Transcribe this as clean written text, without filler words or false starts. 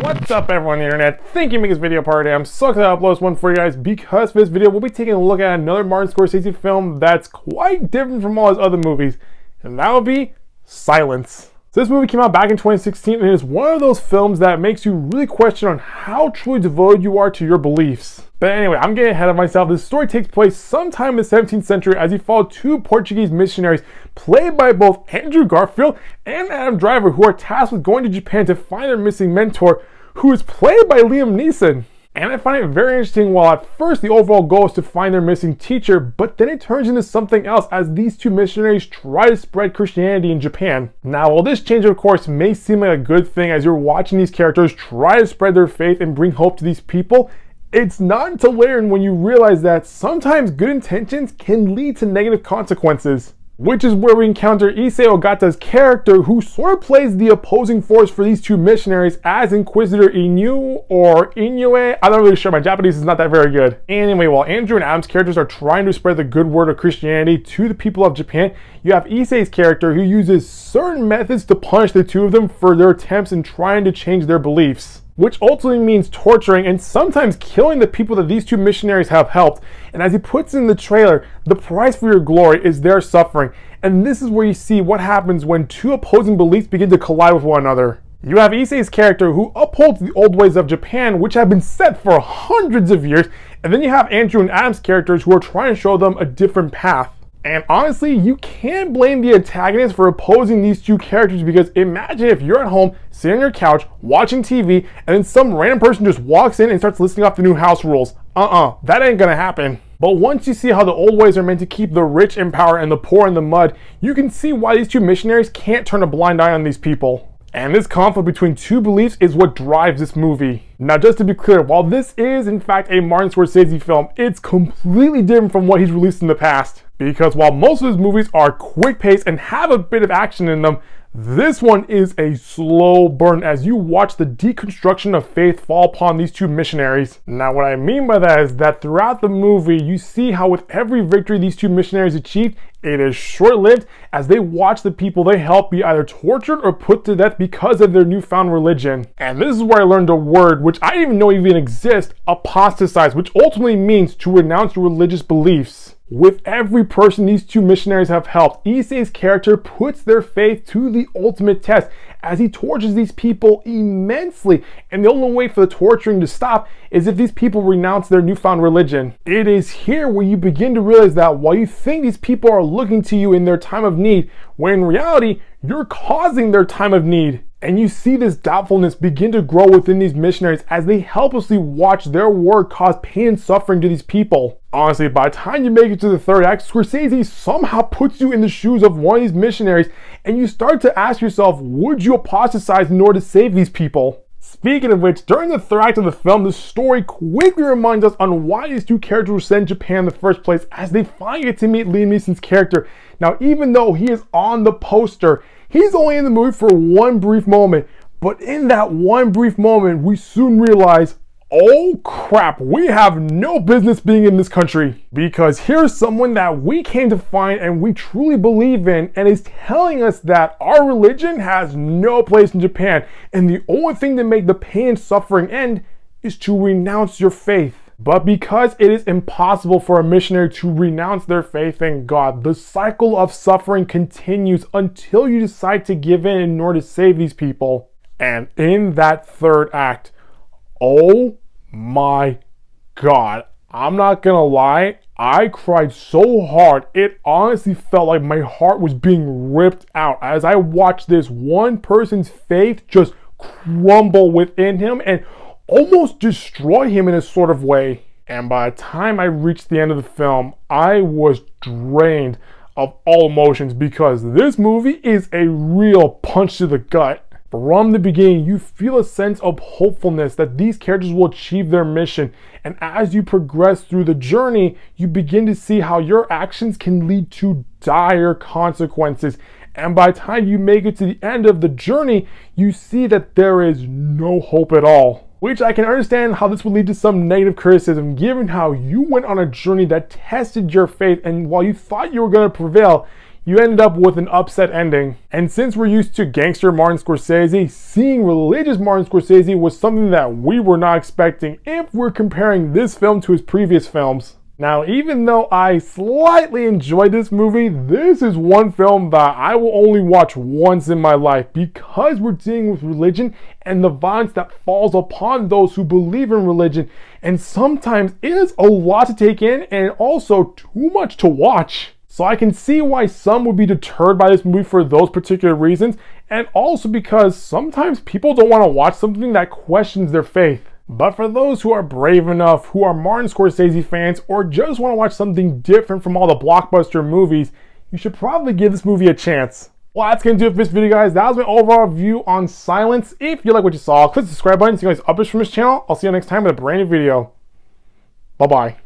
What's up everyone on the internet? Thank you for making this video part. I'm so excited to upload this one for you guys because for this video we'll be taking a look at another Martin Scorsese film that's quite different from all his other movies, and that would be Silence. So this movie came out back in 2016 and it is one of those films that makes you really question on how truly devoted you are to your beliefs. But anyway, I'm getting ahead of myself. This story takes place sometime in the 17th century as he followed two Portuguese missionaries played by both Andrew Garfield and Adam Driver, who are tasked with going to Japan to find their missing mentor, who is played by Liam Neeson. And I find it very interesting. While at first the overall goal is to find their missing teacher, but then it turns into something else as these two missionaries try to spread Christianity in Japan. Now, while this change of course may seem like a good thing as you're watching these characters try to spread their faith and bring hope to these people, it's not until later when you realize that sometimes good intentions can lead to negative consequences. Which is where we encounter Issei Ogata's character, who sort of plays the opposing force for these two missionaries as Inquisitor Inu or Inoue. I'm not really sure, my Japanese is not that very good. Anyway, while Andrew and Adam's characters are trying to spread the good word of Christianity to the people of Japan, you have Issei's character who uses certain methods to punish the two of them for their attempts in trying to change their beliefs, which ultimately means torturing and sometimes killing the people that these two missionaries have helped. And as he puts in the trailer, the price for your glory is their suffering. And this is where you see what happens when two opposing beliefs begin to collide with one another. You have Issei's character who upholds the old ways of Japan, which have been set for hundreds of years. And then you have Andrew and Adam's characters who are trying to show them a different path. And honestly, you can't blame the antagonist for opposing these two characters, because imagine if you're at home, sitting on your couch, watching TV, and then some random person just walks in and starts listing off the new house rules. That ain't gonna happen. But once you see how the old ways are meant to keep the rich in power and the poor in the mud, you can see why these two missionaries can't turn a blind eye on these people. And this conflict between two beliefs is what drives this movie. Now, just to be clear, while this is in fact a Martin Scorsese film, it's completely different from what he's released in the past. Because while most of his movies are quick paced and have a bit of action in them, this one is a slow burn as you watch the deconstruction of faith fall upon these two missionaries. Now, what I mean by that is that throughout the movie, you see how with every victory these two missionaries achieved, it is short-lived as they watch the people they help be either tortured or put to death because of their newfound religion. And this is where I learned a word which I didn't even know even exists, apostatize, which ultimately means to renounce religious beliefs. With every person these two missionaries have helped, Issei's character puts their faith to the ultimate test as he tortures these people immensely, and the only way for the torturing to stop is if these people renounce their newfound religion. It is here where you begin to realize that while you think these people are looking to you in their time of need, when in reality, you're causing their time of need. And you see this doubtfulness begin to grow within these missionaries as they helplessly watch their work cause pain and suffering to these people. Honestly, by the time you make it to the third act, Scorsese somehow puts you in the shoes of one of these missionaries, and you start to ask yourself, would you apostatize in order to save these people? Speaking of which, during the third act of the film, the story quickly reminds us on why these two characters were sent to Japan in the first place, as they finally get to meet Liam Neeson's character. Now, even though he is on the poster, he's only in the movie for one brief moment, but in that one brief moment, we soon realize, oh crap, we have no business being in this country. Because here's someone that we came to find and we truly believe in, and is telling us that our religion has no place in Japan, and the only thing to make the pain and suffering end is to renounce your faith. But because it is impossible for a missionary to renounce their faith in God, the cycle of suffering continues until you decide to give in order to save these people. And in that third act, oh my God, I'm not gonna lie, I cried so hard, it honestly felt like my heart was being ripped out as I watched this one person's faith just crumble within him and almost destroy him in a sort of way. And by the time I reached the end of the film, I was drained of all emotions because this movie is a real punch to the gut. From the beginning, you feel a sense of hopefulness that these characters will achieve their mission. And as you progress through the journey, you begin to see how your actions can lead to dire consequences. And by the time you make it to the end of the journey, you see that there is no hope at all. Which I can understand how this would lead to some negative criticism, given how you went on a journey that tested your faith, and while you thought you were going to prevail, you ended up with an upset ending. And since we're used to gangster Martin Scorsese, seeing religious Martin Scorsese was something that we were not expecting if we're comparing this film to his previous films. Now, even though I slightly enjoyed this movie, this is one film that I will only watch once in my life because we're dealing with religion and the violence that falls upon those who believe in religion. And sometimes it is a lot to take in and also too much to watch. So I can see why some would be deterred by this movie for those particular reasons, and also because sometimes people don't want to watch something that questions their faith. But for those who are brave enough, who are Martin Scorsese fans, or just want to watch something different from all the blockbuster movies, you should probably give this movie a chance. Well, that's going to do it for this video, guys. That was my overall view on Silence. If you like what you saw, click the subscribe button so you guys updates from this channel. I'll see you next time with a brand new video. Bye-bye.